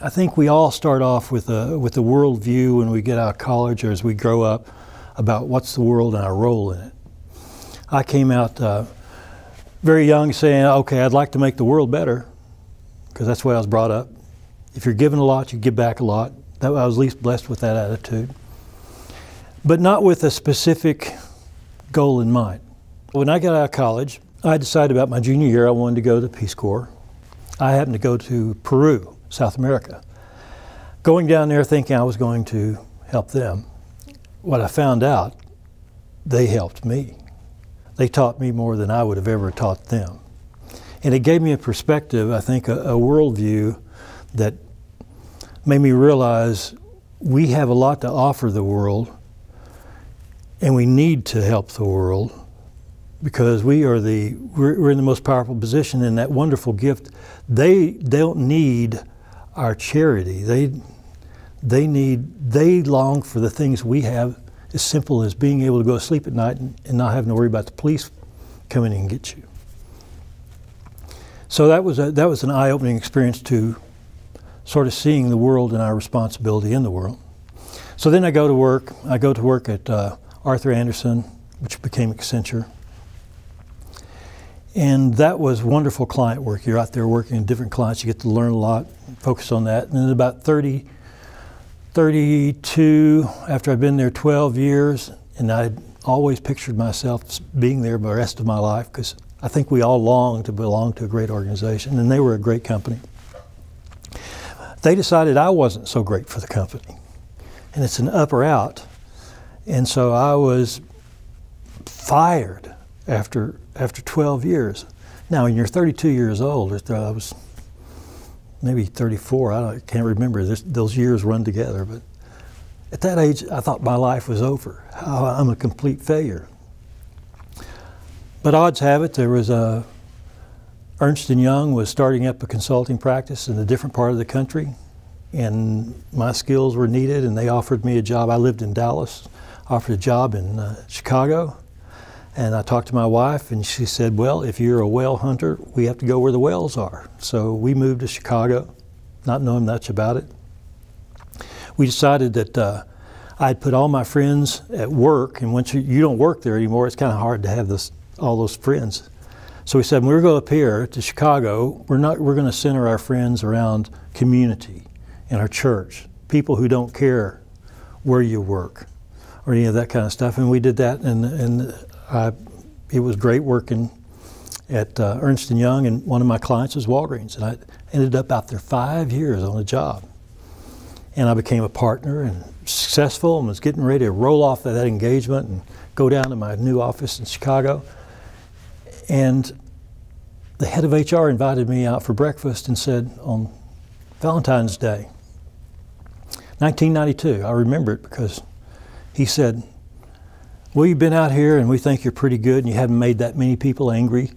I think we all start off with a worldview when we get out of college or as we grow up about what's the world and our role in it. I came out very young saying, okay, I'd like to make the world better, because that's the way I was brought up. If you're given a lot, you give back a lot. I was least blessed with that attitude, but not with a specific goal in mind. When I got out of college, I decided about my junior year I wanted to go to the Peace Corps. I happened to go to Peru, South America. Going down there thinking I was going to help them. What I found out, they helped me. They taught me more than I would have ever taught them. And it gave me a perspective, I think, a worldview that made me realize we have a lot to offer the world, and we need to help the world, because we're in the most powerful position in that wonderful gift. They don't need our charity. They long for the things we have, as simple as being able to go to sleep at night and not having to worry about the police coming in and get you. So that was an eye-opening experience to sort of seeing the world and our responsibility in the world. So then I go to work. I go to work at Arthur Andersen, which became Accenture. And that was wonderful client work. You're out there working with different clients. You get to learn a lot, focus on that. And then about 32, after I'd been there 12 years, and I'd always pictured myself being there the rest of my life, because I think we all long to belong to a great organization, and they were a great company. They decided I wasn't so great for the company, and it's an up or out. And so I was fired after 12 years. Now, when you're 32 years old, I was maybe 34, I can't remember, those years run together, but at that age, I thought my life was over. I'm a complete failure. But odds have it, there was Ernst Young was starting up a consulting practice in a different part of the country, and my skills were needed, and they offered me a job. I lived in Dallas, offered a job in Chicago. And I talked to my wife, and she said, well, if you're a whale hunter, we have to go where the whales are. So we moved to Chicago, not knowing much about it. We decided that I'd put all my friends at work, and once you don't work there anymore, it's kind of hard to have all those friends. So we said, when we go up here to Chicago, we're going to center our friends around community and our church, people who don't care where you work or any of that kind of stuff. And we did that, and it was great working at Ernst Young, and one of my clients was Walgreens, and I ended up out there 5 years on the job. And I became a partner and successful, and was getting ready to roll off of that engagement and go down to my new office in Chicago. And the head of HR invited me out for breakfast and said, on Valentine's Day, 1992, I remember it because he said, well, you've been out here and we think you're pretty good and you haven't made that many people angry.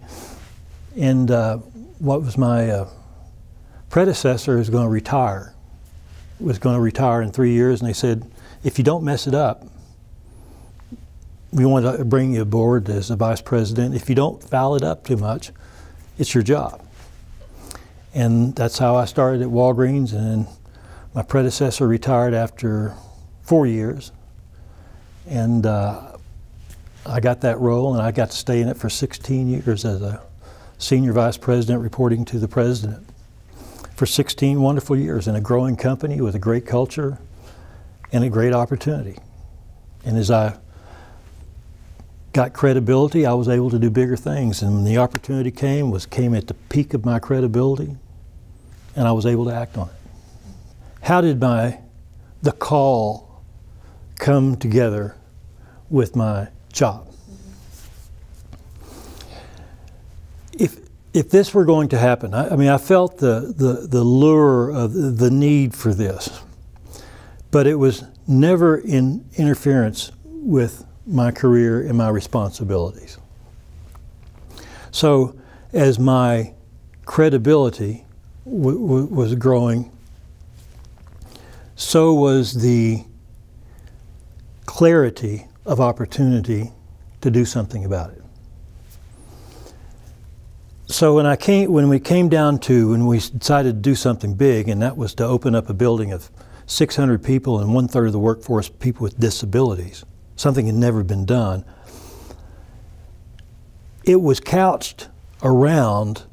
And what was my predecessor is going to retire. Was going to retire in 3 years, and they said, if you don't mess it up, we want to bring you aboard as the vice president. If you don't foul it up too much, it's your job. And that's how I started at Walgreens, and my predecessor retired after 4 years. And I got that role, and I got to stay in it for 16 years as a senior vice president reporting to the president. For 16 wonderful years in a growing company with a great culture and a great opportunity. And as I got credibility, I was able to do bigger things. And when the opportunity came at the peak of my credibility, and I was able to act on it. How did the call come together with my job? If this were going to happen, I mean, I felt the lure of the need for this, but it was never in interference with my career and my responsibilities. So as my credibility was growing, so was the clarity of opportunity to do something about it. So when we came down to, when we decided to do something big, and that was to open up a building of 600 people and 1/3 of the workforce people with disabilities, something had never been done. It was couched around,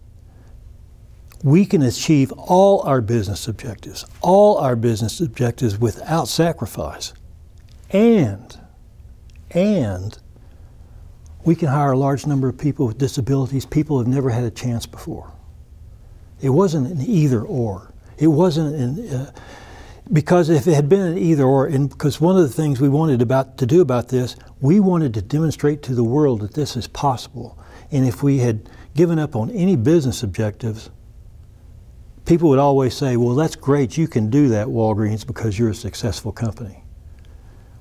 we can achieve all our business objectives without sacrifice. And we can hire a large number of people with disabilities, people who have never had a chance before. It wasn't an either or. It wasn't an, because if it had been an either or, and because one of the things we wanted to do about this, we wanted to demonstrate to the world that this is possible. And if we had given up on any business objectives, people would always say, well, that's great, you can do that, Walgreens, because you're a successful company.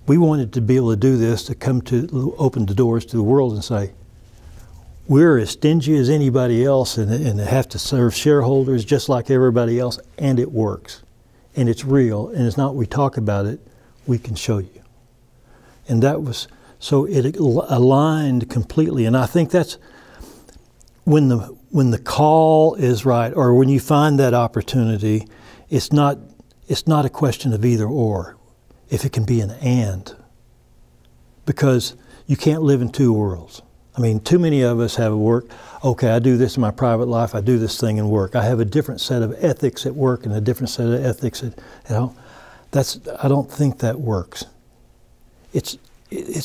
We wanted to be able to do this, to come to open the doors to the world and say, we're as stingy as anybody else and have to serve shareholders just like everybody else, and it works. And it's real, and it's not we talk about it, we can show you. And that was, so it aligned completely, and I think that's when the call is right, or when you find that opportunity, it's not a question of either or. If it can be an and, because you can't live in two worlds. I mean, too many of us have work, okay, I do this in my private life, I do this thing in work. I have a different set of ethics at work and a different set of ethics at home. I don't think that works. It's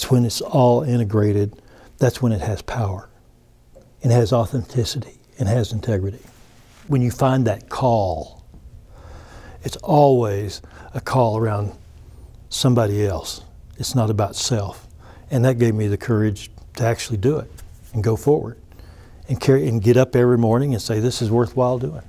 when it's all integrated, that's when it has power, and has authenticity, and has integrity. When you find that call, it's always a call around somebody else. It's not about self. And that gave me the courage to actually do it and go forward and get up every morning and say, this is worthwhile doing.